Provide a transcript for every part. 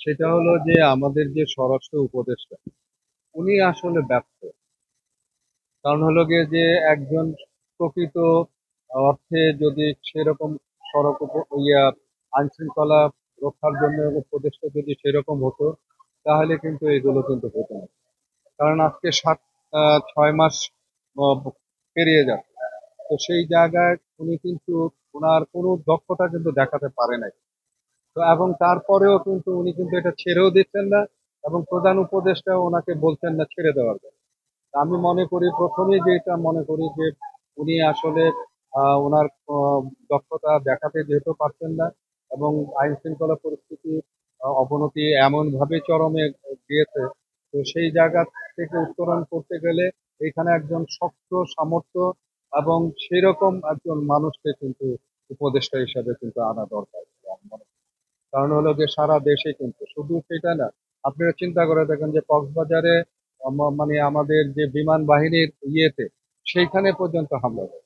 সেটা হলো যে আমাদের যে স্বরাষ্ট্র উপদেষ্টা উনি আসলে ব্যর্থ। কারণ হলো গিয়ে যে একজন প্রকৃত অর্থে যদি সেরকম সড়ক আইন শৃঙ্খলা রক্ষার জন্য উপদেষ্টা যদি সেরকম হতো, তাহলে কিন্তু এগুলো কিন্তু হতো না। কারণ আজকে 6 মাস আহ, পেরিয়ে যাচ্ছে। তো সেই জায়গায় উনি কিন্তু ওনার কোনো দক্ষতা কিন্তু দেখাতে পারে নাই। তো এবং তারপরেও কিন্তু উনি কিন্তু এটা ছেড়েও দিচ্ছেন না, এবং প্রধান উপদেষ্টা ওনাকে বলছেন না ছেড়ে দেওয়ার জন্য। আমি মনে করি প্রথমেই যেটা মনে করি যে উনি আসলে ওনার দক্ষতা দেখাতে যেহেতু পারছেন না, এবং আইন শৃঙ্খলা পরিস্থিতি অবনতি এমন ভাবে চরমে গিয়েছে। তো সেই জায়গা থেকে উত্তরণ করতে গেলে এখানে একজন শক্ত সামর্থ্য এবং সেরকম একজন মানুষকে কিন্তু উপদেষ্টা হিসাবে কিন্তু আনা দরকার আমি মনে করি। কারণ হলো যে সারা দেশে কিন্তু শুধু সেটা না, আপনারা চিন্তা করে দেখেন যে কক্সবাজারে মানে আমাদের যে বিমান বাহিনীর ইয়েতে সেইখানে পর্যন্ত হামলা হয়।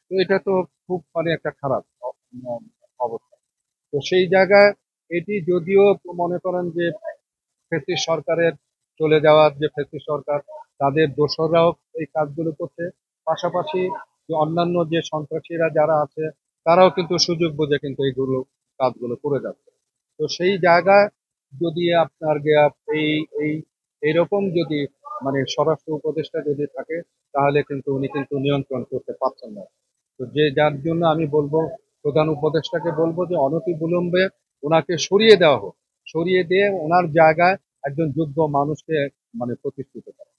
তো এটা তো খুব মানে একটা খারাপ অবস্থা। তো সেই জায়গায় এটি যদিও মনে করেন যে ফ্যাসিস্ট সরকারের চলে যাওয়ার যে ফ্যাসিস্ট সরকার তাদের দোসররাও এই কাজগুলো করছে, পাশাপাশি যে অন্যান্য যে সন্ত্রাসীরা যারা আছে তারাও কিন্তু সুযোগ বুঝে কিন্তু এইগুলো কাজগুলো করে যাচ্ছে। তো সেই জায়গায় যদি আপনার এই এই এইরকম যদি মানে স্বরাষ্ট্র উপদেষ্টা যদি থাকে, তাহলে কিন্তু উনি কিন্তু নিয়ন্ত্রণ করতে পারছেন না। তো যে যার জন্য আমি বলবো, প্রধান উপদেষ্টাকে বলবো যে অনতিবিলম্বে ওনাকে সরিয়ে দেওয়া হোক, সরিয়ে দিয়ে ওনার জায়গায় একজন যোগ্য মানুষকে মানে প্রতিষ্ঠিত করা।